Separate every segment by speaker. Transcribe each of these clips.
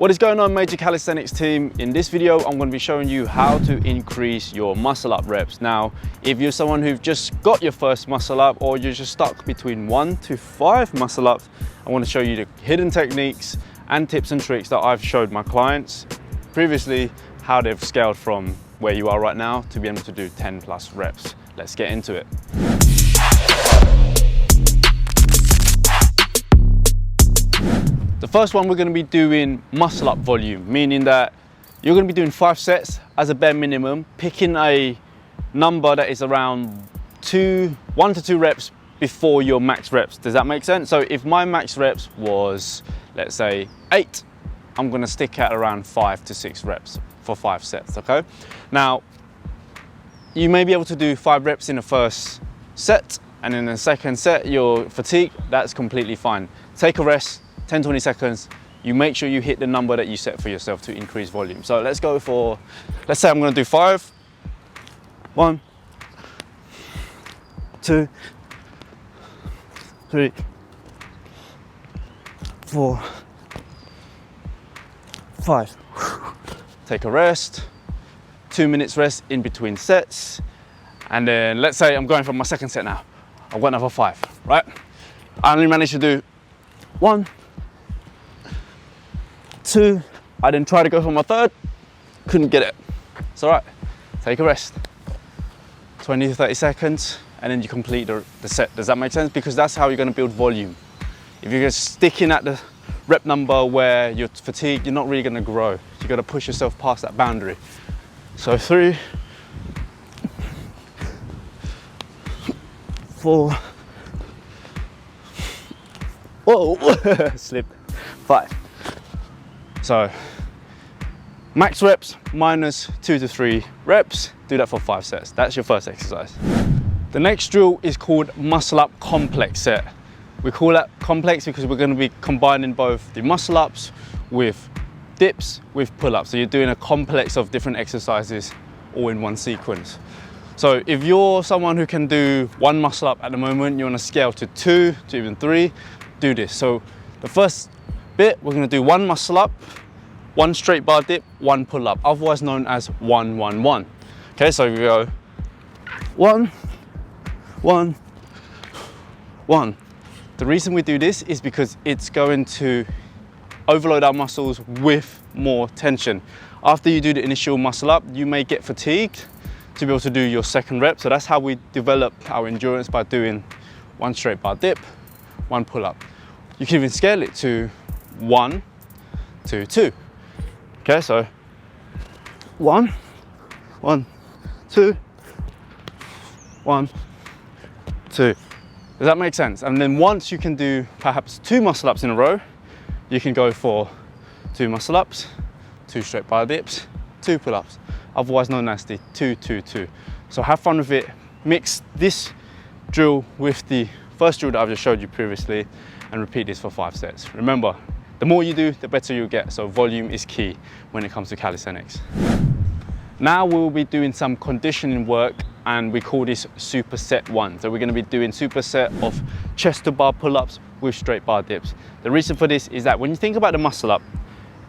Speaker 1: What is going on, major calisthenics team? In this video, I'm going to be showing you how to increase your muscle up reps. Now, if you're someone who've just got your first muscle up or you're just stuck between 1 to 5 muscle ups, I want to show you the hidden techniques and tips and tricks that I've showed my clients previously, how they've scaled from where you are right now to be able to do 10 plus reps. Let's get into it. The first one, we're going to be doing muscle up volume, meaning that you're going to be doing 5 sets as a bare minimum, picking a number that is around 1 to 2 reps before your max reps. Does that make sense? So if my max reps was, let's say 8, I'm going to stick at around 5 to 6 reps for 5 sets, okay? Now, you may be able to do 5 reps in the first set, and in the second set you're fatigued. That's completely fine. Take a rest, 10-20 seconds, you make sure you hit the number that you set for yourself to increase volume. So let's go for, let's say I'm going to do 5. 1, 2, 3, 4, 5. Take a rest, 2 minutes rest in between sets, and then let's say I'm going for my second set now. I've got another 5, right? I only managed to do 1, 2, I then tried to go for my third, couldn't get it. It's all right, take a rest, 20 to 30 seconds, and then you complete the set. Does that make sense? Because that's how you're going to build volume. If you're just sticking at the rep number where you're fatigued, you're not really going to grow. You've got to push yourself past that boundary. So 3, 4, whoa, slip, 5. So max reps minus 2 to 3 reps, do that for 5 sets. That's your first exercise. The next drill is called muscle up complex set. We call that complex because we're going to be combining both the muscle ups with dips with pull-ups. So you're doing a complex of different exercises all in one sequence. So if you're someone who can do 1 muscle up at the moment, you want to scale to 2 to even 3, do this. So the first bit, we're going to do 1 muscle up, 1 straight bar dip, 1 pull up, otherwise known as 1, 1, 1. Okay, so we go 1, 1, 1. The reason we do this is because it's going to overload our muscles with more tension. After you do the initial muscle up, you may get fatigued to be able to do your second rep. So that's how we develop our endurance, by doing 1 straight bar dip, 1 pull up. You can even scale it to 1, 2, 2. Okay, so 1, 1, 2, 1, 2. Does that make sense? And then once you can do perhaps 2 muscle ups in a row, you can go for 2 muscle ups, 2 straight bar dips, 2 pull ups, otherwise known as the 2, 2, 2. So have fun with it. Mix this drill with the first drill that I've just showed you previously and repeat this for 5 sets. Remember, the more you do, the better you get. So volume is key when it comes to calisthenics. Now we'll be doing some conditioning work, and we call this superset 1. So we're going to be doing superset of chest to bar pull-ups with straight bar dips. The reason for this is that when you think about the muscle up,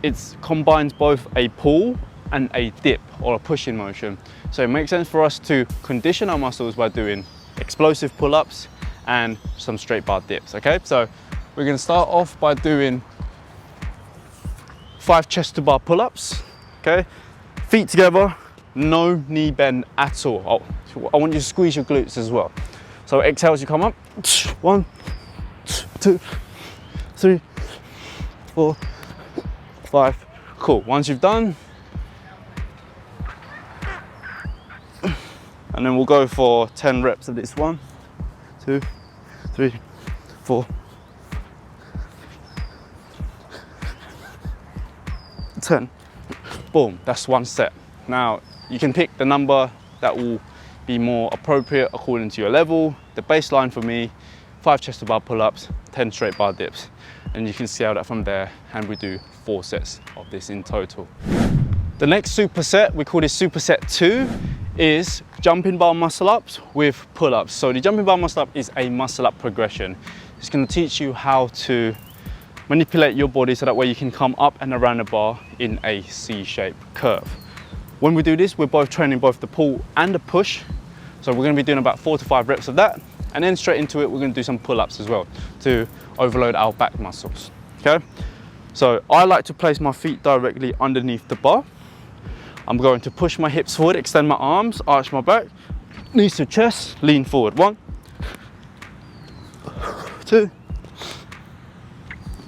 Speaker 1: it combines both a pull and a dip, or a pushing motion. So it makes sense for us to condition our muscles by doing explosive pull-ups and some straight bar dips. Okay, so we're going to start off by doing 5 chest to bar pull-ups. Okay, feet together, no knee bend at all. Oh, I want you to squeeze your glutes as well. So exhale as you come up. 1, 2, 3, 4, 5. Cool. Once you've done, and then we'll go for 10 reps of this. 1, 2, 3, 4, 10. Boom, that's 1 set. Now you can pick the number that will be more appropriate according to your level. The baseline for me, 5 chest to bar pull-ups, 10 straight bar dips, and you can scale that from there, and we do 4 sets of this in total. The next superset, we call this superset 2, is jumping bar muscle ups with pull-ups. So the jumping bar muscle up is a muscle up progression. It's going to teach you how to manipulate your body so that way you can come up and around the bar in a C-shaped curve. When we do this, we're both training both the pull and the push. So we're going to be doing about 4 to 5 reps of that. And then straight into it, we're going to do some pull-ups as well to overload our back muscles, okay? So I like to place my feet directly underneath the bar. I'm going to push my hips forward, extend my arms, arch my back, knees to chest, lean forward. 1, 2,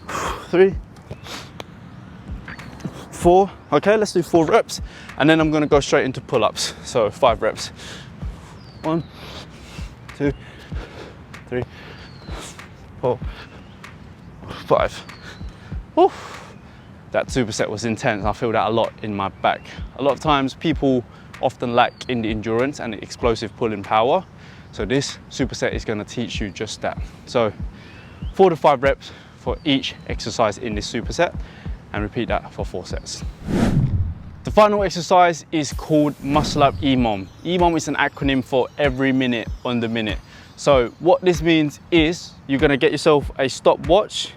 Speaker 1: 3, 4. Okay, let's do 4 reps. And then I'm going to go straight into pull-ups. So 5 reps. 1, 2, 3, 4, 5. Woo. That superset was intense. I feel that a lot in my back. A lot of times people often lack in the endurance and the explosive pulling power. So this superset is going to teach you just that. So 4 to 5 reps for each exercise in this superset, and repeat that for 4 sets. The final exercise is called Muscle Up EOM. EOM is an acronym for every minute on the minute. So what this means is you're going to get yourself a stopwatch,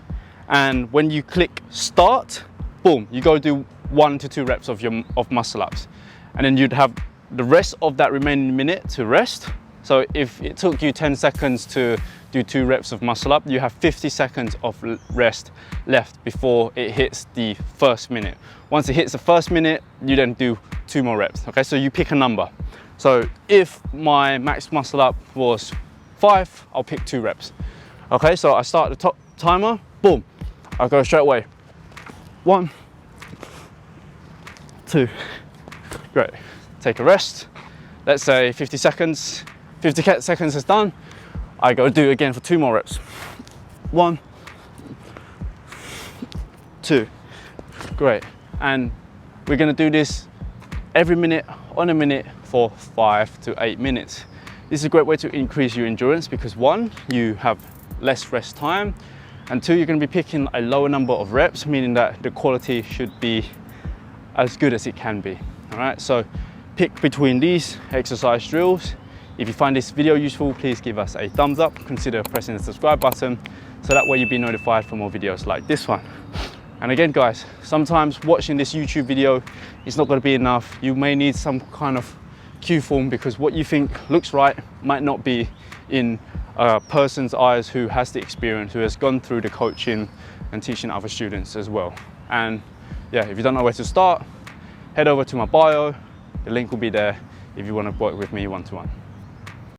Speaker 1: and when you click start, boom, you go do 1 to 2 reps of muscle ups, and then you'd have the rest of that remaining minute to rest. So if it took you 10 seconds to do 2 reps of muscle up, you have 50 seconds of rest left before it hits the first minute. Once it hits the first minute, you then do 2 more reps. Okay, so you pick a number. So if my max muscle up was 5, I'll pick 2 reps. Okay, so I start the top timer, boom, I'll go straight away. 1, 2, great. Take a rest. Let's say 50 seconds. 50 seconds is done. I go do it again for 2 more reps. 1, 2, great. And we're gonna do this every minute on a minute for 5 to 8 minutes. This is a great way to increase your endurance because 1, you have less rest time, and 2, you're gonna be picking a lower number of reps, meaning that the quality should be as good as it can be. All right, so pick between these exercise drills. If you find this video useful, please give us a thumbs up. Consider pressing the subscribe button so that way you'll be notified for more videos like this one. And again, guys, sometimes watching this YouTube video is not going to be enough. You may need some kind of cue form because what you think looks right might not be in a person's eyes who has the experience, who has gone through the coaching and teaching other students as well. And yeah, if you don't know where to start, head over to my bio. The link will be there if you want to work with me one-to-one.